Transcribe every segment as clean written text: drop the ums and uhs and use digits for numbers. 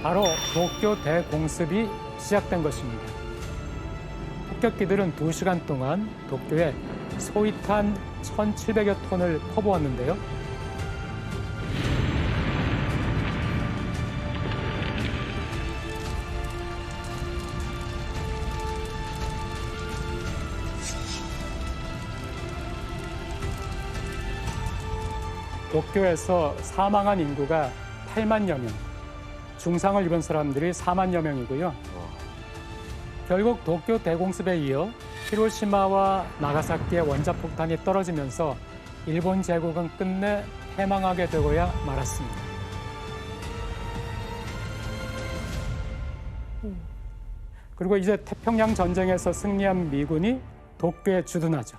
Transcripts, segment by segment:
바로 도쿄 대공습이 시작된 것입니다. 폭격기들은 2시간 동안 도쿄에 소위탄 1,700여 톤을 퍼부었는데요. 도쿄에서 사망한 인구가 8만여 명, 중상을 입은 사람들이 4만여 명이고요. 결국 도쿄 대공습에 이어 히로시마와 나가사키의 원자폭탄이 떨어지면서 일본 제국은 끝내 패망하게 되고야 말았습니다. 그리고 이제 태평양 전쟁에서 승리한 미군이 도쿄에 주둔하죠.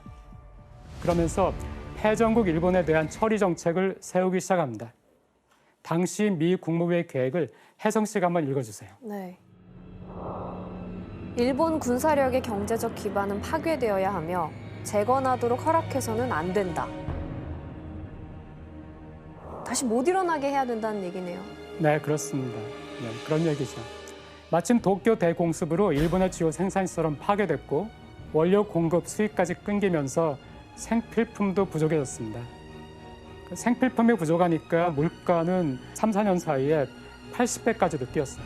그러면서 패전국 일본에 대한 처리 정책을 세우기 시작합니다. 당시 미 국무부의 계획을 혜성 씨가 한번 읽어주세요. 네. 일본 군사력의 경제적 기반은 파괴되어야 하며 재건하도록 허락해서는 안 된다. 다시 못 일어나게 해야 된다는 얘기네요. 네, 그렇습니다. 네, 그런 얘기죠. 마침 도쿄 대공습으로 일본의 주요 생산시설은 파괴됐고 원료 공급 수입까지 끊기면서 생필품도 부족해졌습니다. 생필품이 부족하니까 물가는 3, 4년 사이에 80배까지도 뛰었어요.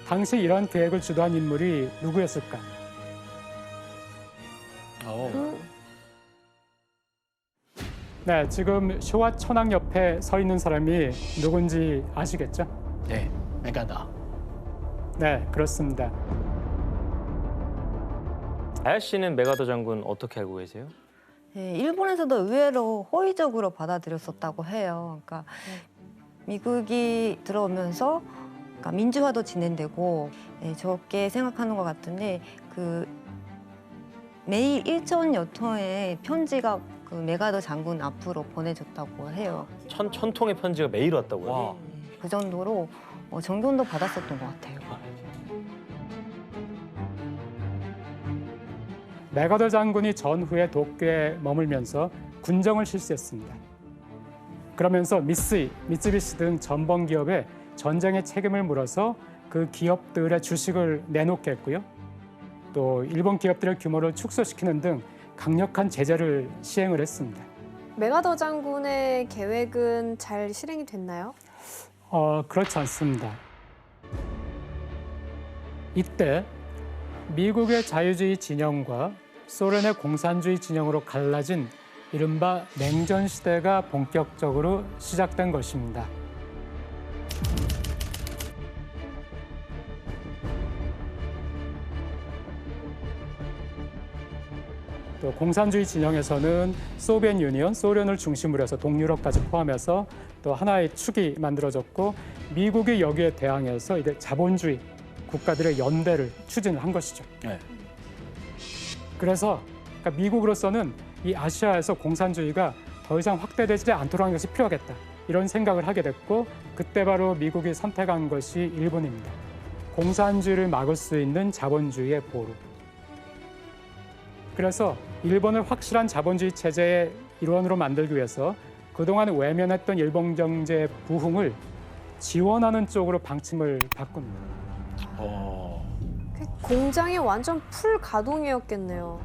당시 이런 계획을 주도한 인물이 누구였을까? 네, 지금 쇼와 천황 옆에 서 있는 사람이 누군지 아시겠죠? 네, 메가다. 네, 그렇습니다. 아야 씨는 메가더 장군 어떻게 알고 계세요? 네, 일본에서도 의외로 호의적으로 받아들였었다고 해요. 그러니까 미국이 들어오면서 그러니까 민주화도 진행되고 저렇게 생각하는 것 같은데 매일 1,000여 통의 편지가 메가더 장군 앞으로 보내줬다고 해요. 천 통의 편지가 매일 왔다고요? 와. 그 정도로 정경도 받았었던 것 같아요. 메가더 장군이 전후에 도쿄에 머물면서 군정을 실시했습니다. 그러면서 미쓰비시 등 전범 기업에 전쟁의 책임을 물어서 그 기업들의 주식을 내놓게 했고요. 또 일본 기업들의 규모를 축소시키는 등 강력한 제재를 시행을 했습니다. 메가더 장군의 계획은 잘 실행이 됐나요? 그렇지 않습니다. 이때 미국의 자유주의 진영과 소련의 공산주의 진영으로 갈라진 이른바 냉전 시대가 본격적으로 시작된 것입니다. 또 공산주의 진영에서는 소비엣 유니언, 소련을 중심으로 해서 동유럽까지 포함해서 또 하나의 축이 만들어졌고 미국이 여기에 대항해서 이제 자본주의 국가들의 연대를 추진한 것이죠. 네. 그래서 그러니까 미국으로서는 이 아시아에서 공산주의가 더 이상 확대되지 않도록 하는 것이 필요하겠다. 이런 생각을 하게 됐고 그때 바로 미국이 선택한 것이 일본입니다. 공산주의를 막을 수 있는 자본주의의 보루. 그래서 일본을 확실한 자본주의 체제의 일원으로 만들기 위해서 그동안 외면했던 일본 경제의 부흥을 지원하는 쪽으로 방침을 바꿉니다. 공장이 완전 풀 가동이었겠네요.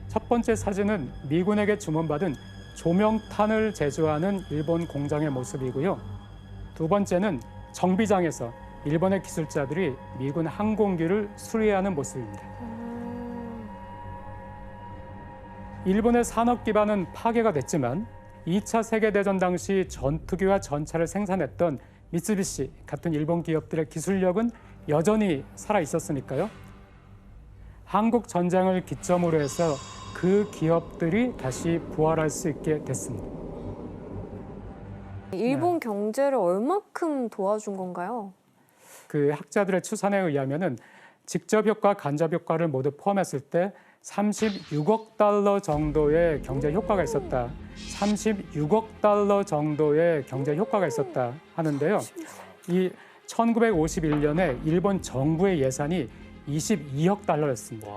첫 번째 사진은 미군에게 주문받은 조명탄을 제조하는 일본 공장의 모습이고요. 두 번째는 정비장에서 일본의 기술자들이 미군 항공기를 수리하는 모습입니다. 일본의 산업 기반은 파괴가 됐지만 2차 세계대전 당시 전투기와 전차를 생산했던 미쓰비시 같은 일본 기업들의 기술력은 여전히 살아 있었으니까요. 한국 전쟁을 기점으로 해서 그 기업들이 다시 부활할 수 있게 됐습니다. 일본 경제를 얼마큼 도와준 건가요? 그 학자들의 추산에 의하면은 직접 효과, 간접 효과를 모두 포함했을 때 36억 달러 정도의 경제 효과가 있었다. 36억 달러 정도의 경제 효과가 있었다 하는데요. 이 1951년에 일본 정부의 예산이 22억 달러였습니다.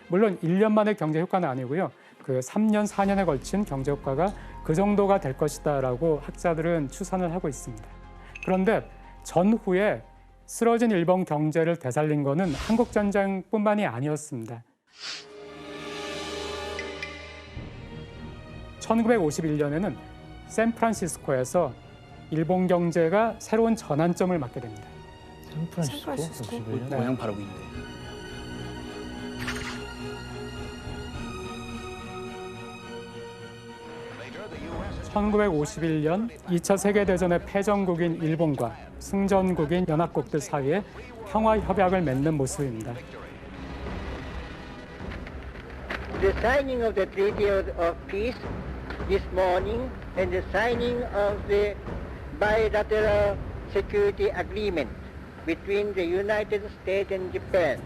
물론 1년 만의 경제 효과는 아니고요. 그 3년, 4년에 걸친 경제 효과가 그 정도가 될 것이다라고 학자들은 추산을 하고 있습니다. 그런데 전후에 쓰러진 일본 경제를 되살린 것은 한국 전쟁뿐만이 아니었습니다. 1951년에는 샌프란시스코에서 일본 경제가 새로운 전환점을 맞게 됩니다. 샌프란시스코? 샌프란시스코? 51년? 네. 모양 바르고 있네. (1951년) 2차 세계대전의 패전국인 일본과 승전국인 연합국들 사이에 평화협약을 맺는 모습입니다. The signing of the Treaty of Peace this morning and the signing of the bilateral security agreement between the United States and Japan,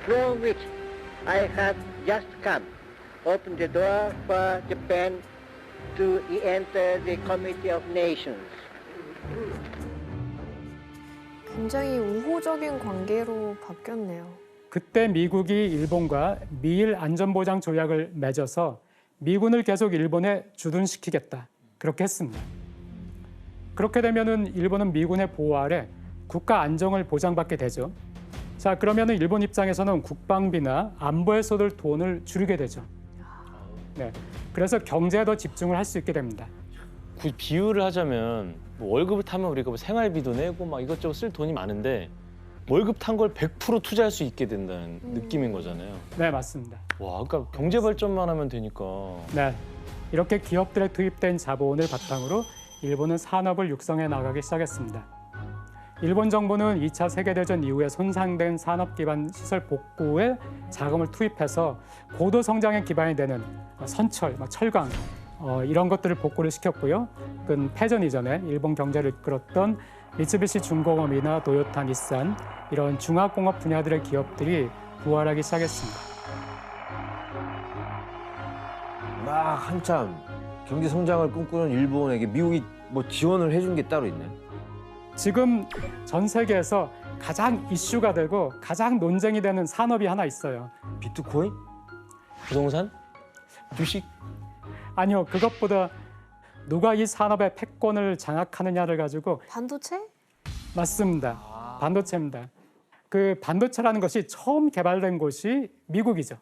from which I have just come, opened the door for Japan to enter the Committee of Nations. 굉장히 우호적인 관계로 바뀌었네요. 그때 미국이 일본과 미일 안전보장 조약을 맺어서 미군을 계속 일본에 주둔시키겠다. 그렇게 했습니다. 그렇게 되면은 일본은 미군의 보호 아래 국가 안정을 보장받게 되죠. 자, 그러면은 일본 입장에서는 국방비나 안보에 쏟을 돈을 줄이게 되죠. 네. 그래서 경제에 더 집중을 할 수 있게 됩니다. 그 비유를 하자면 뭐 월급을 타면 우리가 뭐 생활비도 내고 막 이것저것 쓸 돈이 많은데 월급 탄 걸 100% 투자할 수 있게 된다는 느낌인 거잖아요. 네, 맞습니다. 와, 그러니까 경제 발전만 하면 되니까. 네. 이렇게 기업들에 투입된 자본을 바탕으로 일본은 산업을 육성해 나가기 시작했습니다. 일본 정부는 2차 세계대전 이후에 손상된 산업 기반 시설 복구에 자금을 투입해서 고도 성장의 기반이 되는 선철, 철강 이런 것들을 복구를 시켰고요. 그 패전 이전에 일본 경제를 이끌었던 미쓰비시 중공업이나 도요타, 닛산 이런 중화공업 분야들의 기업들이 부활하기 시작했습니다. 막 한참 경제 성장을 꿈꾸는 일본에게 미국이 뭐 지원을 해준 게 따로 있나요? 지금 전 세계에서 가장 이슈가 되고 가장 논쟁이 되는 산업이 하나 있어요. 비트코인? 부동산? 주식? 아니요, 그것보다 누가 이 산업의 패권을 장악하느냐를 가지고 반도체? 맞습니다. 반도체입니다. 그 반도체라는 것이 처음 개발된 곳이 미국이죠.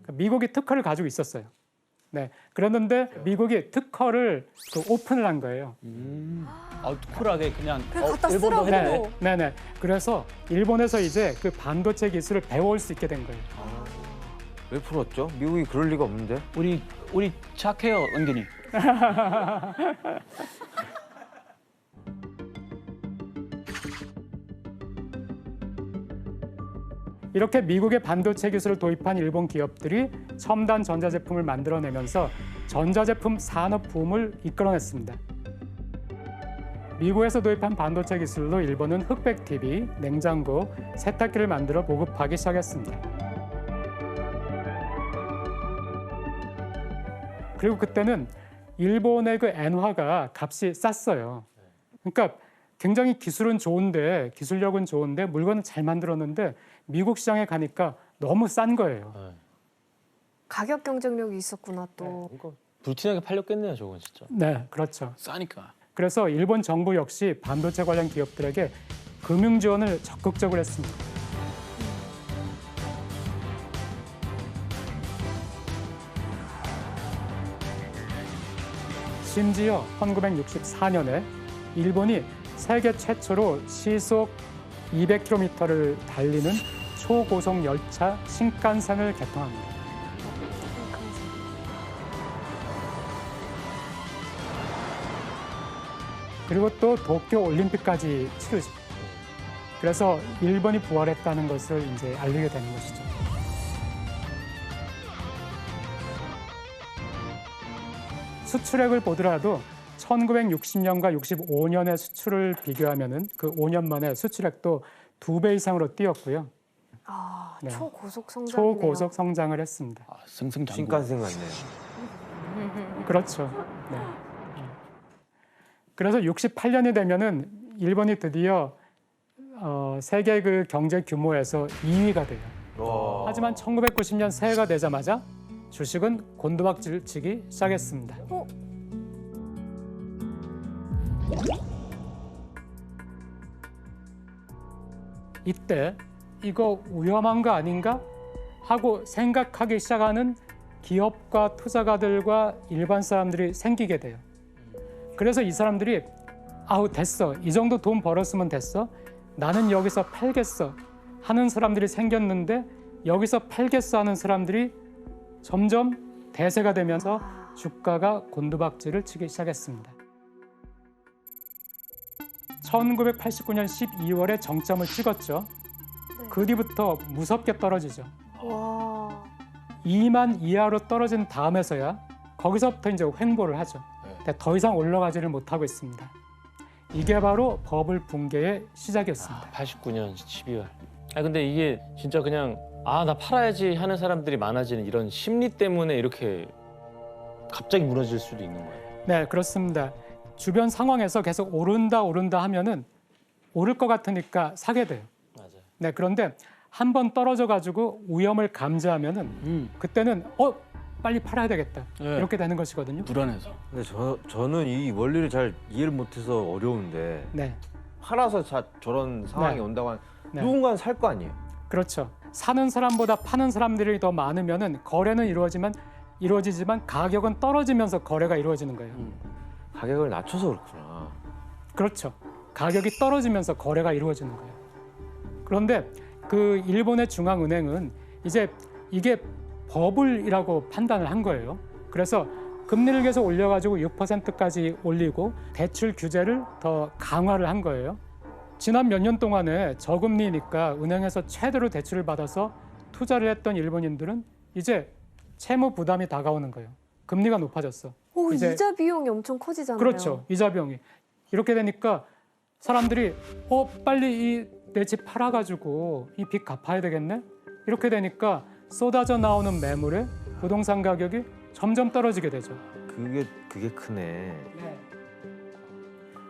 그러니까 미국이 특허를 가지고 있었어요. 네, 그랬는데 미국이 특허를 오픈을 한 거예요. 아, 쿨하게 그냥 갖다 일본도 쓰라고. 해도 돼. 네네. 그래서 일본에서 이제 그 반도체 기술을 배워올 수 있게 된 거예요. 왜 풀었죠? 미국이 그럴 리가 없는데. 우리 착해요, 은근히. 이렇게 미국의 반도체 기술을 도입한 일본 기업들이 첨단 전자제품을 만들어내면서 전자제품 산업 붐을 이끌어냈습니다. 미국에서 도입한 반도체 기술로 일본은 흑백 TV, 냉장고, 세탁기를 만들어 보급하기 시작했습니다. 그리고 그때는 일본의 그 엔화가 값이 쌌어요. 그러니까 굉장히 기술은 좋은데, 기술력은 좋은데 물건은 잘 만들었는데 미국 시장에 가니까 너무 싼 거예요. 네. 가격 경쟁력이 있었구나 또. 이거 불티나게 팔렸겠네요, 저건 진짜. 네, 그렇죠. 싸니까. 그래서 일본 정부 역시 반도체 관련 기업들에게 금융 지원을 적극적으로 했습니다. 심지어 1964년에 일본이 세계 최초로 시속 200km를 달리는 초고속 열차 신칸센을 개통합니다. 그리고 또 도쿄 올림픽까지 치르죠. 그래서 일본이 부활했다는 것을 이제 알리게 되는 것이죠. 수출액을 보더라도 1960년과 65년의 수출을 비교하면은 그 5년 만에 수출액도 2배 이상으로 뛰었고요. 아, 네. 초고속 성장이네요. 초고속 성장을 했습니다. 아, 승승장구. 신칸센 같네요. 그렇죠. 네. 그래서 68년이 되면은 일본이 드디어 세계 그 경제 규모에서 2위가 돼요. 와. 하지만 1990년 새해가 되자마자 주식은 곤두박질 치기 시작했습니다. 이때 이거 위험한 거 아닌가 하고 생각하기 시작하는 기업과 투자가들과 일반 사람들이 생기게 돼요. 그래서 이 사람들이 아우 됐어. 이 정도 돈 벌었으면 됐어. 나는 여기서 팔겠어 하는 사람들이 생겼는데 여기서 팔겠어 하는 사람들이 점점 대세가 되면서 주가가 곤두박질을 치기 시작했습니다. 1989년 12월에 정점을 찍었죠. 그 뒤부터 무섭게 떨어지죠. 와. 2만 이하로 떨어진 다음에서야 거기서부터 이제 횡보를 하죠. 근데 더 이상 올라가지를 못하고 있습니다. 이게 바로 버블 붕괴의 시작이었습니다. 89년 12월. 근데 이게 진짜 그냥 나 팔아야지 하는 사람들이 많아지는 이런 심리 때문에 이렇게 갑자기 무너질 수도 있는 거예요. 네, 그렇습니다. 주변 상황에서 계속 오른다 하면은 오를 것 같으니까 사게 돼요. 맞아요. 네, 그런데 한 번 떨어져 가지고 위험을 감지하면은 그때는 빨리 팔아야 되겠다. 네. 이렇게 되는 것이거든요. 불안해서. 근데 저는 이 원리를 잘 이해를 못해서 어려운데 네. 팔아서 저런 상황이 네. 온다고 하면 네. 누군가는 살 거 아니에요. 그렇죠. 사는 사람보다 파는 사람들이 더 많으면은 거래는 이루어지지만 가격은 떨어지면서 거래가 이루어지는 거예요. 가격을 낮춰서 그렇구나. 그렇죠. 가격이 떨어지면서 거래가 이루어지는 거예요. 그런데 그 일본의 중앙은행은 이제 이게 버블이라고 판단을 한 거예요. 그래서 금리를 계속 올려가지고 6%까지 올리고 대출 규제를 더 강화를 한 거예요. 지난 몇 년 동안에 저금리니까 은행에서 최대로 대출을 받아서 투자를 했던 일본인들은 이제 채무 부담이 다가오는 거예요. 금리가 높아졌어. 오, 이제- 이자 비용이 엄청 커지잖아요. 그렇죠. 이자 비용이. 이렇게 되니까 사람들이 빨리 내 집 팔아가지고 이 빚 갚아야 되겠네? 이렇게 되니까 쏟아져 나오는 매물에 부동산 가격이 점점 떨어지게 되죠. 그게 크네.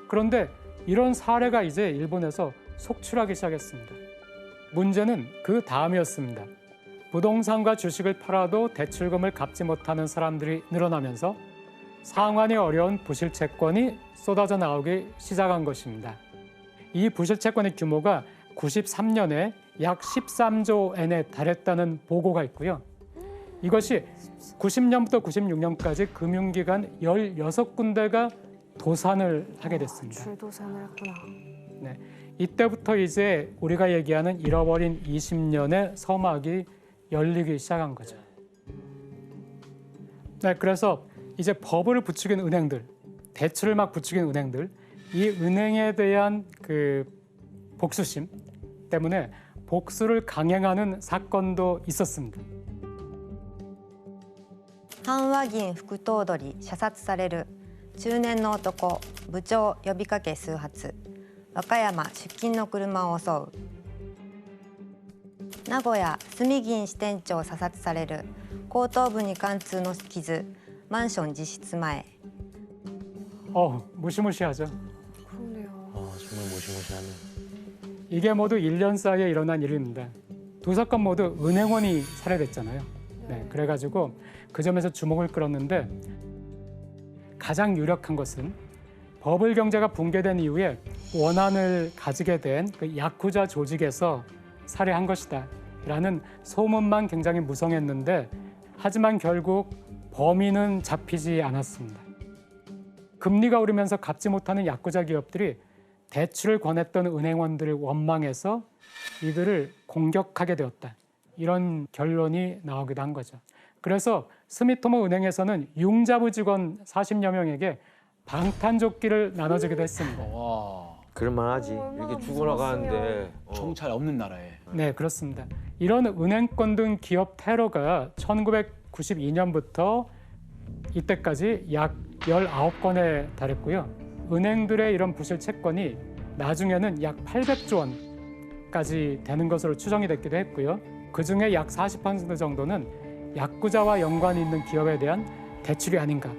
그런데 이런 사례가 이제 일본에서 속출하기 시작했습니다. 문제는 그 다음이었습니다. 부동산과 주식을 팔아도 대출금을 갚지 못하는 사람들이 늘어나면서 상환이 어려운 부실채권이 쏟아져 나오기 시작한 것입니다. 이 부실채권의 규모가 93년에 약 13조 엔에 달했다는 보고가 있고요. 이것이 90년부터 96년까지 금융기관 16군데가 도산을 하게 됐습니다. 줄도산을 했구나. 네, 이때부터 이제 우리가 얘기하는 잃어버린 20년의 서막이 열리기 시작한 거죠. 네, 그래서 이제 버블을 부추긴 은행들, 대출을 막 부추긴 은행들, 이 은행에 대한 그 복수심 때문에 복수를 강행하는 사건도 있었습니다. 阪和銀副頭取射殺される中年の男部長呼びかけ数発和歌山出勤の車を襲う名古屋住銀支店長射殺される後頭部に貫通の傷マンション自室前 무시무시하죠. 그러네요. 정말 무시무시하네. 이게 모두 1년 사이에 일어난 일입니다. 두 사건 모두 은행원이 살해됐잖아요. 네, 그래가지고 그 점에서 주목을 끌었는데 가장 유력한 것은 버블 경제가 붕괴된 이후에 원한을 가지게 된 그 야쿠자 조직에서 살해한 것이다 라는 소문만 굉장히 무성했는데 하지만 결국 범인은 잡히지 않았습니다. 금리가 오르면서 갚지 못하는 야쿠자 기업들이 대출을 권했던 은행원들을 원망해서 이들을 공격하게 되었다. 이런 결론이 나오기도 한 거죠. 그래서 스미토모 은행에서는 융자부 직원 40여 명에게 방탄조끼를 나눠주기도 했습니다. 와, 그럴만하지. 얼마나 이렇게 죽어나가는데 정찰 없는 나라에. 네, 그렇습니다. 이런 은행권 등 기업 테러가 1992년부터 이때까지 약 19건에 달했고요. 은행들의 이런 부실 채권이 나중에는 약 800조 원까지 되는 것으로 추정이 됐기도 했고요. 그중에 약 40% 정도는 야쿠자와 연관이 있는 기업에 대한 대출이 아닌가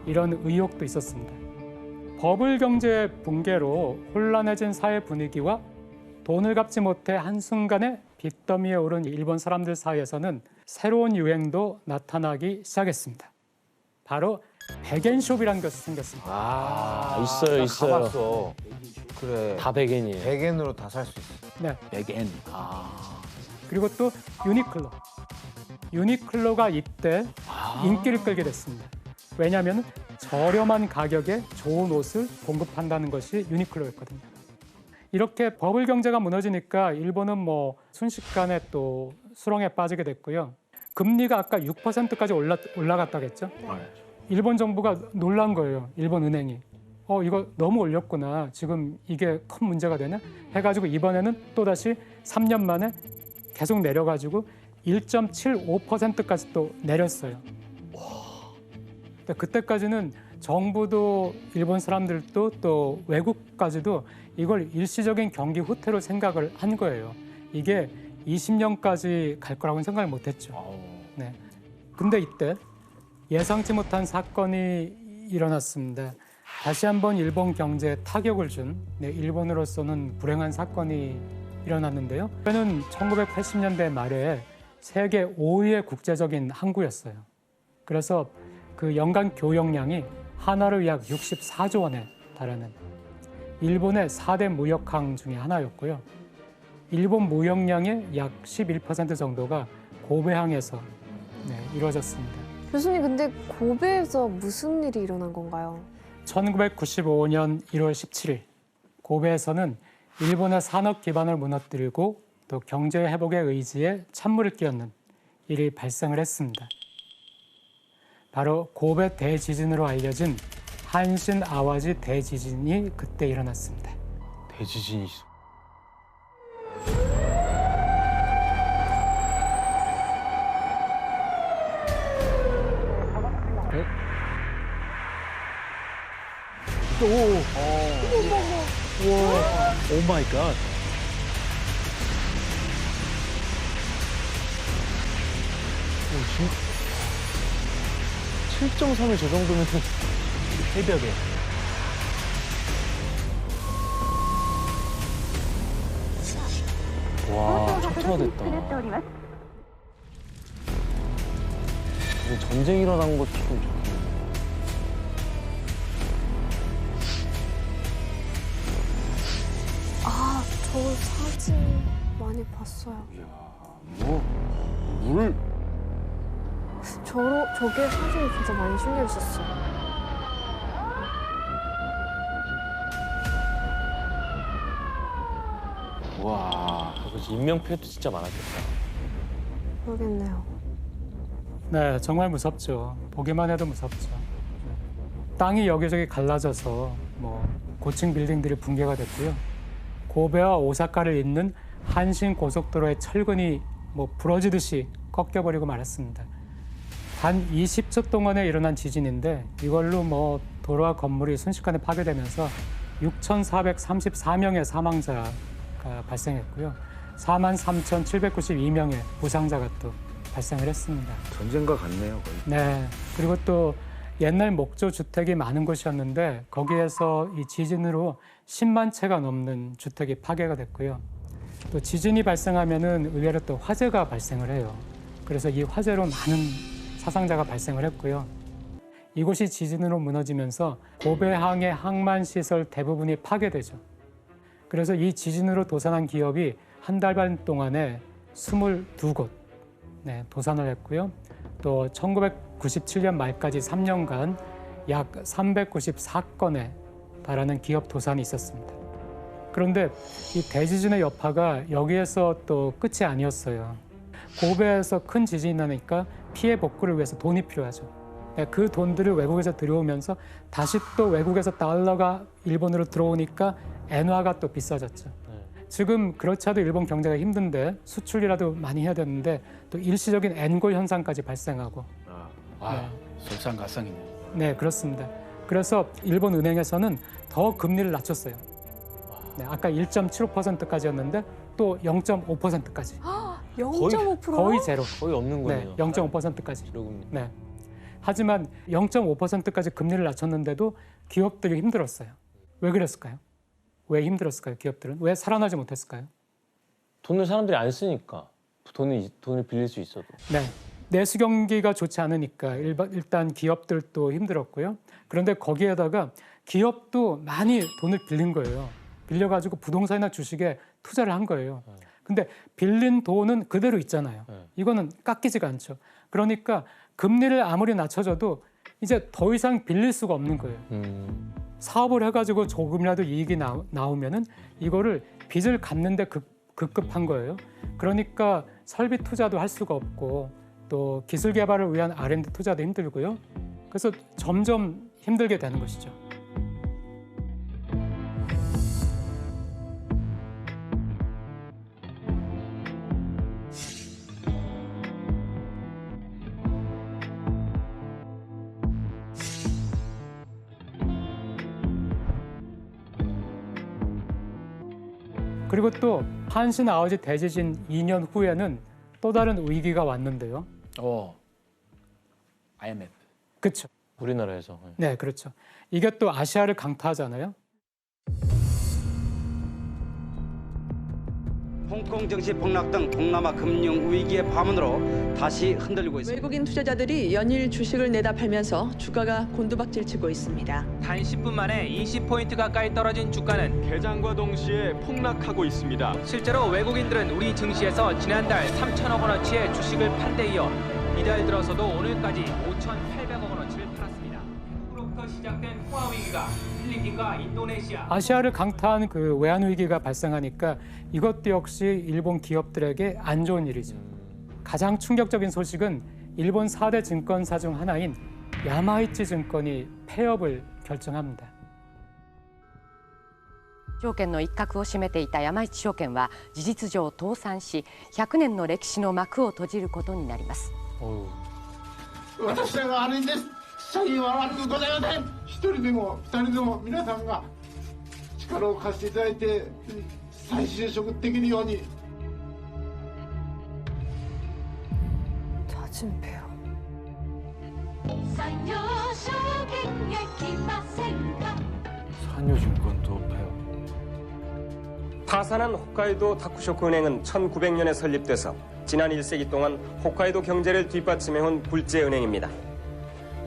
이런 의혹도 있었습니다. 버블 경제 붕괴로 혼란해진 사회 분위기와 돈을 갚지 못해 한순간에 빚더미에 오른 일본 사람들 사이에서는 새로운 유행도 나타나기 시작했습니다. 바로 백엔숍이라는 것이 생겼습니다. 있어요. 가봤어. 그래. 다 백엔이에요. 100엔으로 다 살 수 있어. 네. 백엔. 아. 그리고 또 유니클로. 유니클로가 이때 아. 인기를 끌게 됐습니다. 왜냐하면 저렴한 가격에 좋은 옷을 공급한다는 것이 유니클로였거든요. 이렇게 버블 경제가 무너지니까 일본은 뭐 순식간에 또 수렁에 빠지게 됐고요. 금리가 아까 6%까지 올라갔다고 했죠. 일본 정부가 놀란 거예요. 일본 은행이. 이거 너무 올렸구나. 지금 이게 큰 문제가 되네. 해가지고 이번에는 또다시 3년 만에 계속 내려가지고 1.75%까지 또 내렸어요. 근데 그때까지는 정부도 일본 사람들도 또 외국까지도 이걸 일시적인 경기 후퇴로 생각을 한 거예요. 이게 20년까지 갈 거라고는 생각을 못했죠. 네. 근데 이때 예상치 못한 사건이 일어났습니다. 다시 한번 일본 경제에 타격을 준 일본으로서는 불행한 사건이 일어났는데요. 그는 1980년대 말에 세계 5위의 국제적인 항구였어요. 그래서 그 연간 교역량이 하나로 약 64조 원에 달하는 일본의 4대 무역항 중에 하나였고요. 일본 무역량의 약 11% 정도가 고베항에서 이루어졌습니다. 교수님, 근데 고베에서 무슨 일이 일어난 건가요? 1995년 1월 17일 고베에서는 일본의 산업 기반을 무너뜨리고 또 경제 회복의 의지에 찬물을 끼얹는 일이 발생을 했습니다. 바로 고베 대지진으로 알려진 한신 아와지 대지진이 그때 일어났습니다. 대지진이 있어. 오 마이 갓. 오, 7.3을 저 정도면 새벽에. 와, 초토화됐다. 전쟁 일어난 것처럼 좋겠네. 아, 저 사진 많이 봤어요. 물 저게 사진이 진짜 많이 신경 썼어요. 와. 그래서 인명피해도 진짜 많았겠다. 그러겠네요. 네, 정말 무섭죠. 보기만 해도 무섭죠. 땅이 여기저기 갈라져서 뭐 고층 빌딩들이 붕괴가 됐고요. 고베와 오사카를 잇는 한신 고속도로의 철근이 뭐 부러지듯이 꺾여버리고 말았습니다. 단 20초 동안에 일어난 지진인데 이걸로 뭐 도로와 건물이 순식간에 파괴되면서 6,434명의 사망자가 발생했고요. 43,792명의 부상자가 또 발생을 했습니다. 전쟁과 같네요, 거의. 네. 그리고 또 옛날 목조 주택이 많은 곳이었는데 거기에서 이 지진으로 10만 채가 넘는 주택이 파괴가 됐고요. 또 지진이 발생하면은 의외로 또 화재가 발생을 해요. 그래서 이 화재로 많은 사상자가 발생을 했고요. 이곳이 지진으로 무너지면서 고베항의 항만 시설 대부분이 파괴되죠. 그래서 이 지진으로 도산한 기업이 한 달 반 동안에 22곳 도산을 했고요. 또 1997년 말까지 3년간 약 394건에 달하는 기업 도산이 있었습니다. 그런데 이 대지진의 여파가 여기에서 또 끝이 아니었어요. 고베에서 큰 지진이 나니까 피해 복구를 위해서 돈이 필요하죠. 그 돈들을 외국에서 들여오면서 다시 또 외국에서 달러가 일본으로 들어오니까 엔화가 또 비싸졌죠. 지금 그렇지 않아도 일본 경제가 힘든데 수출이라도 많이 해야 되는데 또 일시적인 엔고 현상까지 발생하고. 와, 설상가상이네. 네, 그렇습니다. 그래서 일본 은행에서는 더 금리를 낮췄어요. 네, 아까 1.75%까지였는데 또 0.5%까지. 0.5%요? 거의 제로. 거의 없는 네, 거네요. 0.5%까지. 기록은. 네. 하지만 0.5%까지 금리를 낮췄는데도 기업들이 힘들었어요. 왜 그랬을까요? 왜 힘들었을까요? 기업들은 왜 살아나지 못했을까요? 돈을 사람들이 안 쓰니까 돈을 빌릴 수 있어도. 네, 내수 경기가 좋지 않으니까 일단 기업들도 힘들었고요. 그런데 거기에다가 기업도 많이 돈을 빌린 거예요. 빌려가지고 부동산이나 주식에 투자를 한 거예요. 근데 빌린 돈은 그대로 있잖아요. 이거는 깎이지가 않죠. 그러니까 금리를 아무리 낮춰줘도 이제 더 이상 빌릴 수가 없는 거예요. 사업을 해가지고 조금이라도 이익이 나오면은 이거를 빚을 갚는데 급급한 거예요. 그러니까 설비 투자도 할 수가 없고 또 기술 개발을 위한 R&D 투자도 힘들고요. 그래서 점점 힘들게 되는 것이죠. 그리고 또 한신 아오지 대지진 2년 후에는 또 다른 위기가 왔는데요. IMF. 그렇죠. 우리나라에서. 네, 그렇죠. 이게 또 아시아를 강타하잖아요. 홍콩 증시 폭락 등 동남아 금융 위기의 파문으로 다시 흔들리고 있습니다. 외국인 투자자들이 연일 주식을 내다 팔면서 주가가 곤두박질 치고 있습니다. 단 10분 만에 20포인트 가까이 떨어진 주가는 개장과 동시에 폭락하고 있습니다. 실제로 외국인들은 우리 증시에서 지난달 3천억 원어치의 주식을 판 데 이어 이달 들어서도 오늘까지 5,800억 원어치를 팔았습니다. 태국으로부터 시작된 홍화 위기가 필리핀과 인도네시아 아시아를 강타한 그 외환 위기가 발생하니까 이것도 역시 일본 기업들에게 안 좋은 일이죠. 가장 충격적인 소식은 일본 4대 증권사 중 하나인 야마이치 증권이 폐업을 결정합니다. 証券の一角を占めていた山一証券は事実上倒産し、100年の歴史の幕を閉じることになります。私らが悪いんです。社員は悪くございません。一人でも二人でも皆さんが力を貸していただいて再就職できるように。짜증배요. 산요증권도 폐업. 타산한 홋카이도 다쿠쇼쿠 은행은 1900년에 설립돼서 지난 1세기 동안 홋카이도 경제를 뒷받침해온 굴재 은행입니다.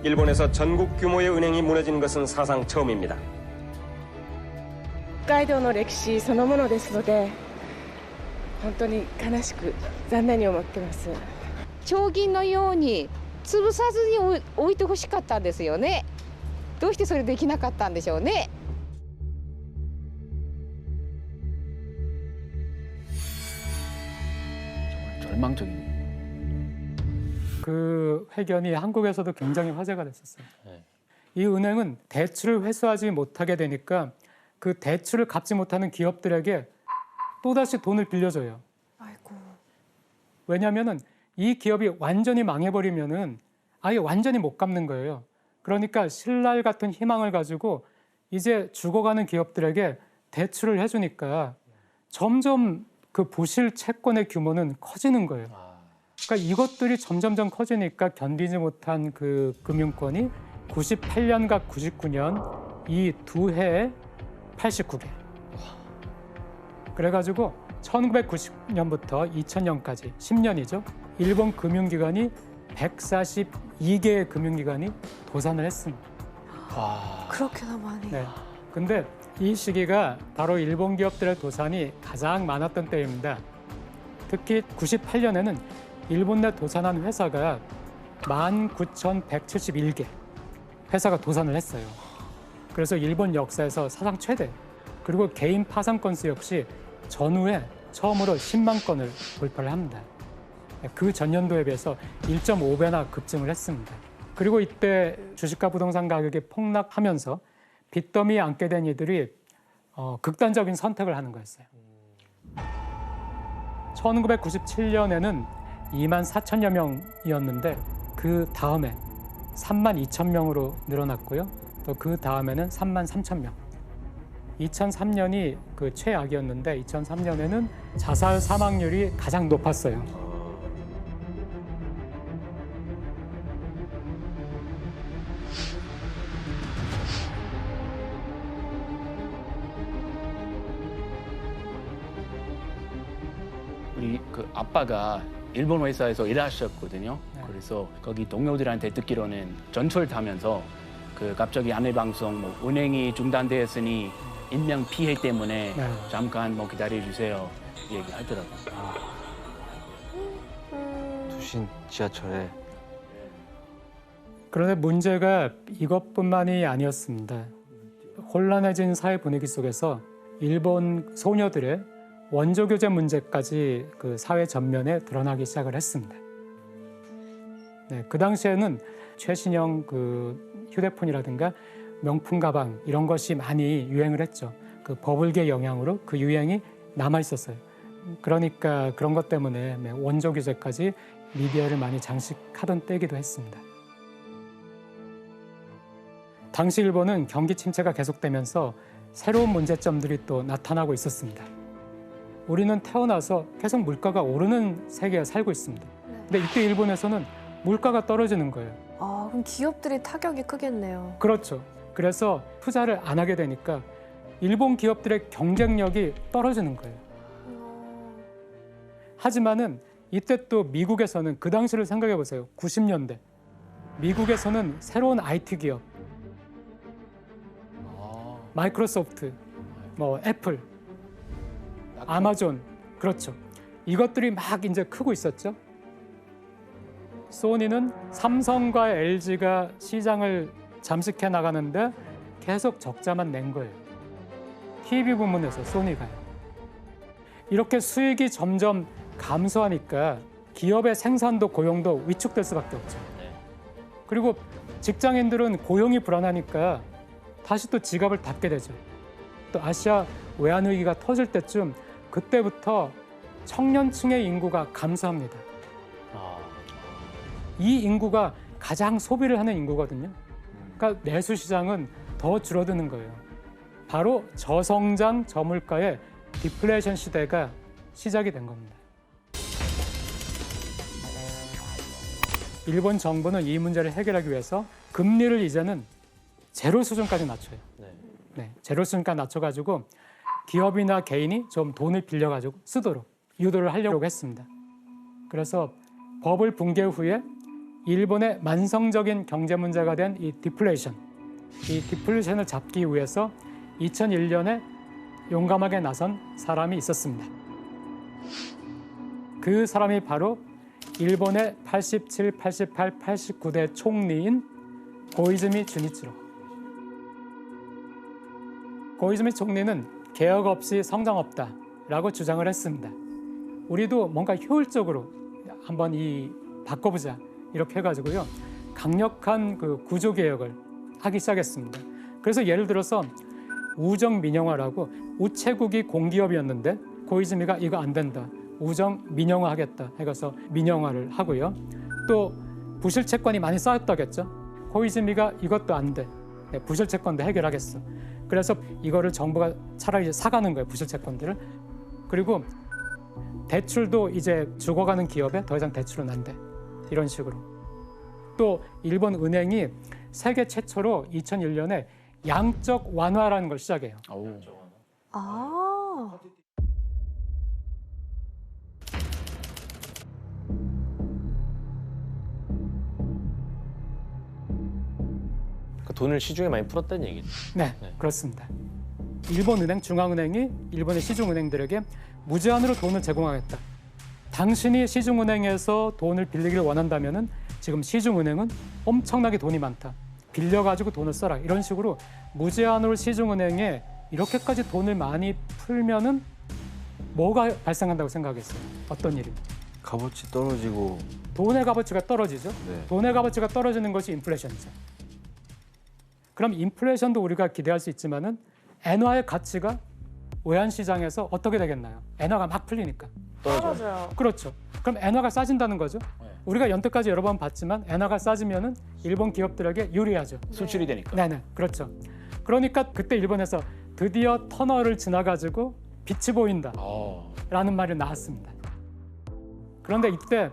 일본에서 전국 규모의 은행이 무너진 것은 사상 처음입니다. 北海道の歴史そのものですので、本当に悲しく残念に思ってます。長銀のように潰さずに置いてほしかったんですよね。どうしてそれできなかったんでしょうね。 절망적인. 그 회견이 한국에서도 굉장히 화제가 됐었어요. 이 은행은 대출을 회수하지 못하게 되니까 그 대출을 갚지 못하는 기업들에게 또다시 돈을 빌려줘요. 아이고. 왜냐하면은 이 기업이 완전히 망해버리면은 아예 완전히 못 갚는 거예요. 그러니까 신랄 같은 희망을 가지고 이제 죽어가는 기업들에게 대출을 해주니까 점점 그 부실 채권의 규모는 커지는 거예요. 그러니까 이것들이 점점점 커지니까 견디지 못한 그 금융권이 98년과 99년 이 두 해에 89개. 그래가지고 1990년부터 2000년까지 10년이죠. 일본 금융기관이 142개의 금융기관이 도산을 했습니다. 그렇게나 많이. 네. 근데 이 시기가 바로 일본 기업들의 도산이 가장 많았던 때입니다. 특히 98년에는 일본 내 도산한 회사가 19,171개 회사가 도산을 했어요. 그래서 일본 역사에서 사상 최대, 그리고 개인 파산 건수 역시 전후에 처음으로 10만 건을 돌파를 합니다. 그 전년도에 비해서 1.5배나 급증을 했습니다. 그리고 이때 주식과 부동산 가격이 폭락하면서 빚더미에 앉게 된 이들이 극단적인 선택을 하는 거였어요. 1997년에는 2만 4천여 명이었는데 그 다음에 3만 2천 명으로 늘어났고요. 또 그 다음에는 3만 3천 명. 2003년이 그 최악이었는데 2003년에는 자살 사망률이 가장 높았어요. 우리 그 아빠가 일본 회사에서 일하셨거든요. 그래서 거기 동료들한테 듣기로는 전철 타면서 그 갑자기 안내 방송 뭐 은행이 중단되었으니 인명 피해 때문에 네. 잠깐 뭐 기다려 주세요 얘기하더라고요. 투신 지하철에. 그런데 문제가 이것뿐만이 아니었습니다. 혼란해진 사회 분위기 속에서 일본 소녀들의 원조 교제 문제까지 그 사회 전면에 드러나기 시작을 했습니다. 네, 그 당시에는 최신형 그 휴대폰이라든가 명품 가방 이런 것이 많이 유행을 했죠. 그 버블계 영향으로 그 유행이 남아 있었어요. 그러니까 그런 것 때문에 원조 교제까지 미디어를 많이 장식하던 때이기도 했습니다. 당시 일본은 경기 침체가 계속되면서 새로운 문제점들이 또 나타나고 있었습니다. 우리는 태어나서 계속 물가가 오르는 세계에 살고 있습니다. 근데 이때 일본에서는 물가가 떨어지는 거예요. 아, 그럼 기업들이 타격이 크겠네요. 그렇죠. 그래서 투자를 안 하게 되니까 일본 기업들의 경쟁력이 떨어지는 거예요. 하지만은 이때 또 미국에서는 그 당시를 생각해 보세요. 90년대. 미국에서는 새로운 IT 기업, 마이크로소프트, 뭐 애플, 아마존, 그렇죠. 이것들이 막 이제 크고 있었죠. 소니는 삼성과 LG가 시장을 잠식해 나가는데 계속 적자만 낸 거예요. TV 부문에서 소니가요. 이렇게 수익이 점점 감소하니까 기업의 생산도 고용도 위축될 수밖에 없죠. 그리고 직장인들은 고용이 불안하니까 다시 또 지갑을 닫게 되죠. 또 아시아 외환위기가 터질 때쯤 그때부터 청년층의 인구가 감소합니다. 이 인구가 가장 소비를 하는 인구거든요. 그러니까 내수 시장은 더 줄어드는 거예요. 바로 저성장 저물가의 디플레이션 시대가 시작이 된 겁니다. 일본 정부는 이 문제를 해결하기 위해서 금리를 이제는 제로 수준까지 낮춰요. 네, 제로 수준까지 낮춰가지고 기업이나 개인이 좀 돈을 빌려가지고 쓰도록 유도를 하려고 했습니다. 그래서 버블 붕괴 후에 일본의 만성적인 경제 문제가 된 이 디플레이션을 잡기 위해서 2001년에 용감하게 나선 사람이 있었습니다. 그 사람이 바로 일본의 87, 88, 89대 총리인 고이즈미 주니치로. 고이즈미 총리는 개혁 없이 성장 없다라고 주장을 했습니다. 우리도 뭔가 효율적으로 한번 바꿔보자 이렇게 해가지고요 강력한 그 구조 개혁을 하기 시작했습니다. 그래서 예를 들어서 우정 민영화라고 우체국이 공기업이었는데 고이즈미가 이거 안 된다. 우정 민영화 하겠다 해서 민영화를 하고요. 또 부실 채권이 많이 쌓였다겠죠. 고이즈미가 이것도 안 돼. 부실 채권도 해결하겠어. 그래서 이거를 정부가 차라리 사가는 거예요. 부실 채권들을. 그리고 대출도 이제 죽어가는 기업에 더 이상 대출은 안 돼. 이런 식으로. 또 일본 은행이 세계 최초로 2001년에 양적 완화라는 걸 시작해요. 아. 그 돈을 시중에 많이 풀었다는 얘기죠. 네, 그렇습니다. 일본 은행, 중앙은행이 일본의 시중은행들에게 무제한으로 돈을 제공하겠다. 당신이 시중은행에서 돈을 빌리기를 원한다면은 지금 시중은행은 엄청나게 돈이 많다. 빌려가지고 돈을 써라. 이런 식으로 무제한으로 시중은행에 이렇게까지 돈을 많이 풀면은 뭐가 발생한다고 생각했어요? 어떤 일이? 값어치 떨어지고. 돈의 값어치가 떨어지죠. 네. 돈의 값어치가 떨어지는 것이 인플레이션이죠. 그럼 인플레이션도 우리가 기대할 수 있지만은 엔화의 가치가 외환 시장에서 어떻게 되겠나요? 엔화가 막 풀리니까. 떨어져요. 그렇죠. 그럼 엔화가 싸진다는 거죠. 우리가 연태까지 여러 번 봤지만 엔화가 싸지면은 일본 기업들에게 유리하죠. 수출이 되니까. 네네, 그렇죠. 그러니까 그때 일본에서 드디어 터널을 지나가지고 빛이 보인다라는 말이 나왔습니다. 그런데 이때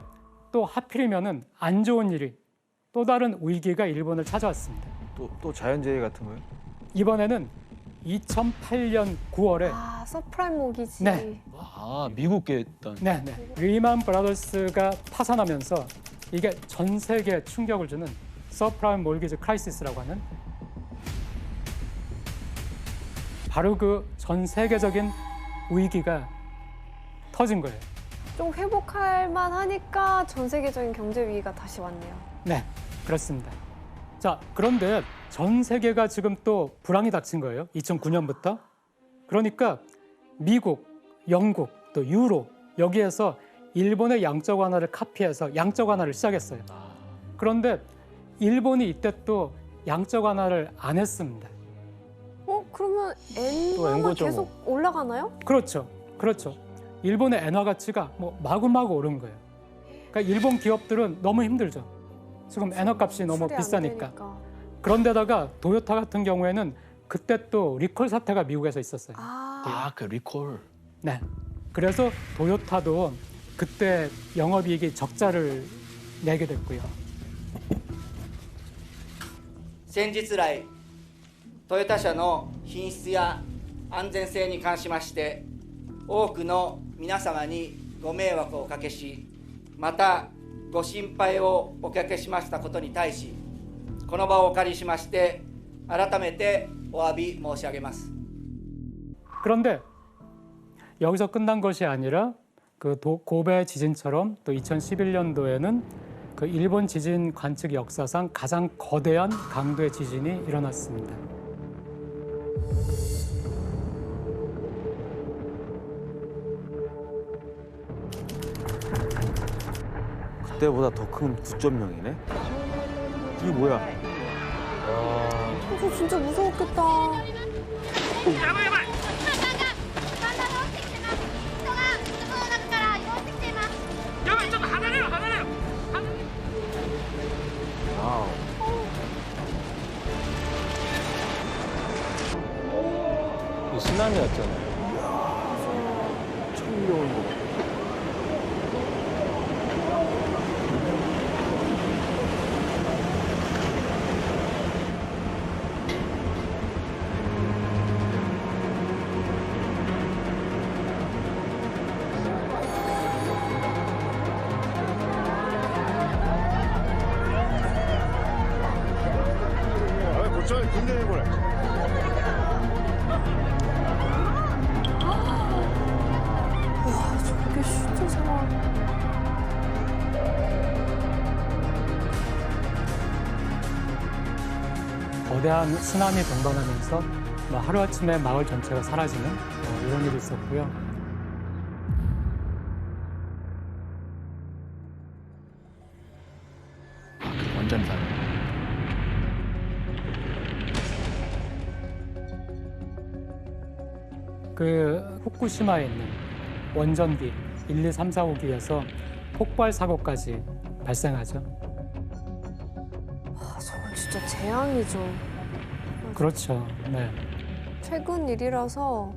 또 하필이면은 안 좋은 일이 또 다른 위기가 일본을 찾아왔습니다. 또 자연재해 같은 거요? 이번에는 2008년 9월에 서프라임 모기지. 네. 미국에 있던. 네. 리만 브라더스가 파산하면서 이게 전 세계에 충격을 주는 서프라임 몰기지 크라이시스라고 하는 바로 그 전 세계적인 위기가 터진 거예요. 좀 회복할 만하니까 전 세계적인 경제 위기가 다시 왔네요. 네, 그렇습니다. 자, 그런데 전 세계가 지금 또 불황이 닥친 거예요. 2009년부터. 그러니까 미국, 영국, 또 유로 여기에서 일본의 양적 완화를 카피해서 양적 완화를 시작했어요. 그런데 일본이 이때 또 양적 완화를 안 했습니다. 그러면 또 엔화가 엔고죠, 계속 올라가나요? 그렇죠. 그렇죠. 일본의 엔화 가치가 뭐 마구마구 오른 거예요. 그러니까 일본 기업들은 너무 힘들죠. 지금 엔화 값이 너무 수출이 안 비싸니까. 되니까. 그런데다가 도요타 같은 경우에는 그때 또 리콜 사태가 미국에서 있었어요. 그 리콜. 네. 그래서 도요타도 그때 영업이익이 적자를 내게 됐고요. 先日来トヨタ車の品質や安全性に関しまして多くの皆様にご迷惑をおかけしまたご心配をおかけしましたことに対しこの場をお借りしまして改めてお詫び申し上げます。 그런데 여기서 끝난 것이 아니라 그 고베 지진처럼 또 2011년도에는 그 일본 지진 관측 역사상 가장 거대한 강도의 지진이 일어났습니다. 그때보다 더 큰 9.0이네? 이게 뭐야? 저 진짜 무서웠겠다. 와우. 이 쓰나미였잖아요. 처음 들어오는 거 같아. 고쳐 굉장히 보래. 와, 저게 진짜 상황. 거대한 쓰나미 동반하면서 뭐 하루아침에 마을 전체가 사라지는 이런 일이 있었고요. 완전 다. 그 후쿠시마에 있는 원전기 1, 2, 3, 4호기에서 폭발 사고까지 발생하죠. 저건 진짜 재앙이죠. 그렇죠. 네. 최근 일이라서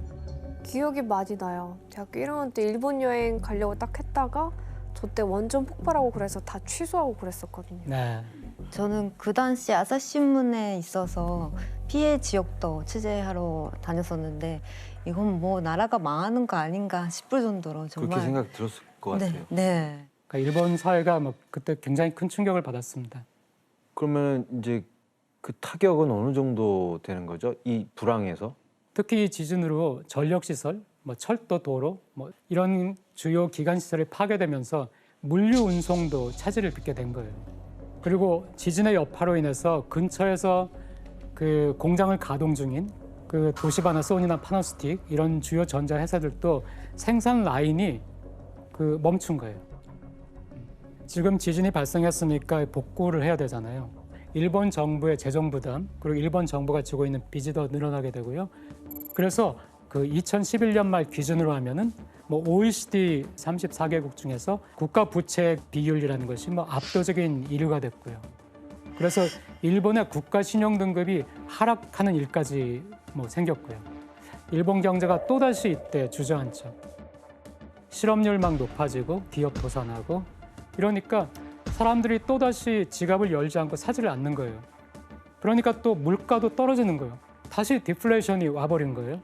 기억이 많이 나요. 대학교 1학년 때 일본 여행 가려고 딱 했다가 저 때 원전 폭발하고 그래서 다 취소하고 그랬었거든요. 네. 저는 그 당시 아사히신문에 있어서 피해 지역도 취재하러 다녔었는데 이건 뭐 나라가 망하는 거 아닌가 싶을 정도로 정말 그렇게 생각 들었을 것 같아요. 네. 그러니까 일본 사회가 뭐 그때 굉장히 큰 충격을 받았습니다. 그러면 이제 그 타격은 어느 정도 되는 거죠? 이 불황에서? 특히 이 지진으로 전력시설, 뭐 철도, 도로, 뭐 이런 주요 기관 시설이 파괴되면서 물류 운송도 차질을 빚게 된 거예요. 그리고 지진의 여파로 인해서 근처에서 그 공장을 가동 중인 그 도시바나, 소니나 파나소닉 이런 주요 전자 회사들도 생산 라인이 그 멈춘 거예요. 지금 지진이 발생했으니까 복구를 해야 되잖아요. 일본 정부의 재정 부담 그리고 일본 정부가 지고 있는 빚이 더 늘어나게 되고요. 그래서 그 2011년 말 기준으로 하면은 뭐 OECD 34개국 중에서 국가 부채 비율이라는 것이 뭐 압도적인 1위가 됐고요. 그래서 일본의 국가 신용 등급이 하락하는 일까지 뭐 생겼고요. 일본 경제가 또다시 이때 주저앉죠. 실업률 막 높아지고 기업 도산하고 이러니까 사람들이 또다시 지갑을 열지 않고 사지를 않는 거예요. 그러니까 또 물가도 떨어지는 거예요. 다시 디플레이션이 와버린 거예요.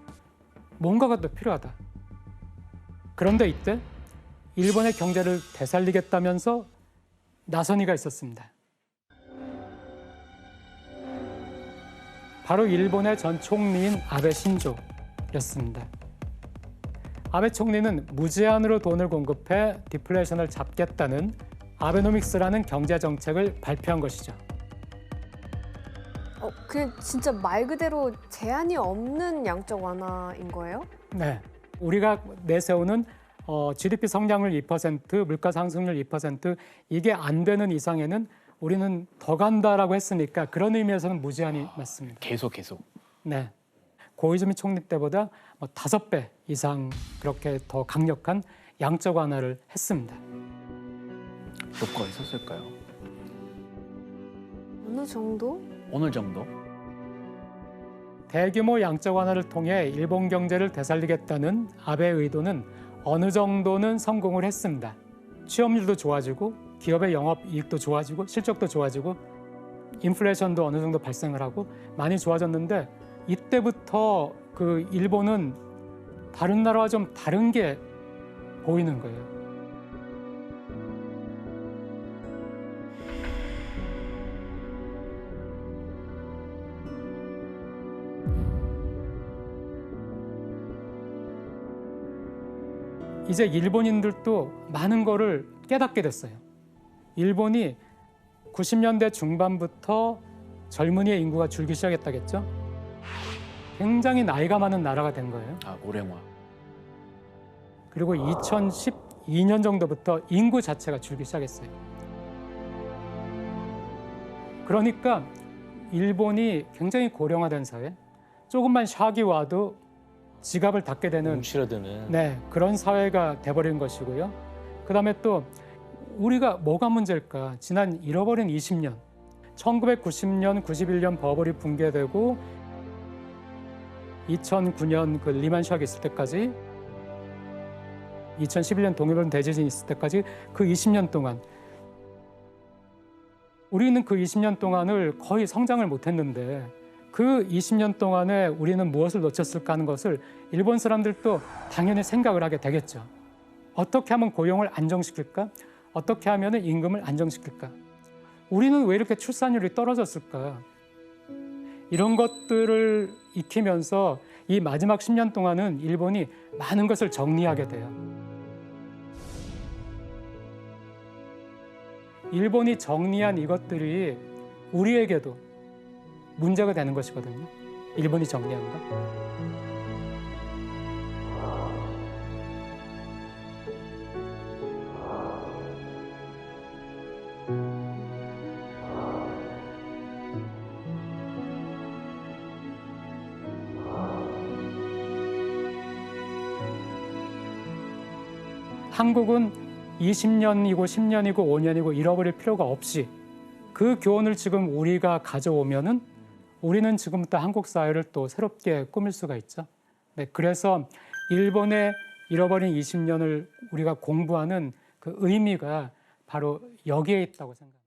뭔가가 또 필요하다. 그런데 이때 일본의 경제를 되살리겠다면서 나선이가 있었습니다. 바로 일본의 전 총리인 아베 신조. 였습니다. 아베 총리는 무제한으로 돈을 공급해 디플레이션을 잡겠다는 아베노믹스라는 경제 정책을 발표한 것이죠. 그냥 진짜 말 그대로 제한이 없는 양적 완화인 거예요? 네, 우리가 내세우는 GDP 성장률 2%, 물가 상승률 2% 이게 안 되는 이상에는 우리는 더 간다라고 했으니까 그런 의미에서는 무제한이 맞습니다. 계속. 네, 고이즈미 총리 때보다 5배 이상 그렇게 더 강력한 양적 완화를 했습니다. 효과가 있었을까요? 어느 정도? 어느 정도? 대규모 양적 완화를 통해 일본 경제를 되살리겠다는 아베의 의도는 어느 정도는 성공을 했습니다. 취업률도 좋아지고 기업의 영업이익도 좋아지고 실적도 좋아지고 인플레이션도 어느 정도 발생을 하고 많이 좋아졌는데 이때부터 그 일본은 다른 나라와 좀 다른 게 보이는 거예요. 이제 일본인들도 많은 거를 깨닫게 됐어요. 일본이 90년대 중반부터 젊은이의 인구가 줄기 시작했다겠죠. 굉장히 나이가 많은 나라가 된 거예요. 고령화. 그리고 2012년 정도부터 인구 자체가 줄기 시작했어요. 그러니까 일본이 굉장히 고령화된 사회, 조금만 샥이 와도 지갑을 닫게 되는 움츠러드는 그런 사회가 돼버린 것이고요. 그다음에 또 우리가 뭐가 문제일까? 지난 잃어버린 20년, 1990년, 91년 버블이 붕괴되고 2009년 그 리만 샥이 있을 때까지 2011년 동일본 대지진이 있을 때까지 그 20년 동안 우리는 그 20년 동안을 거의 성장을 못했는데 그 20년 동안에 우리는 무엇을 놓쳤을까 하는 것을 일본 사람들도 당연히 생각을 하게 되겠죠. 어떻게 하면 고용을 안정시킬까? 어떻게 하면 임금을 안정시킬까? 우리는 왜 이렇게 출산율이 떨어졌을까? 이런 것들을 익히면서 이 마지막 10년 동안은 일본이 많은 것을 정리하게 돼요. 일본이 정리한 이것들이 우리에게도 문제가 되는 것이거든요. 일본이 정리한 거. 한국은 20년이고 10년이고 5년이고 잃어버릴 필요가 없이 그 교훈을 지금 우리가 가져오면은 우리는 지금부터 한국 사회를 또 새롭게 꾸밀 수가 있죠. 네, 그래서 일본의 잃어버린 20년을 우리가 공부하는 그 의미가 바로 여기에 있다고 생각합니다.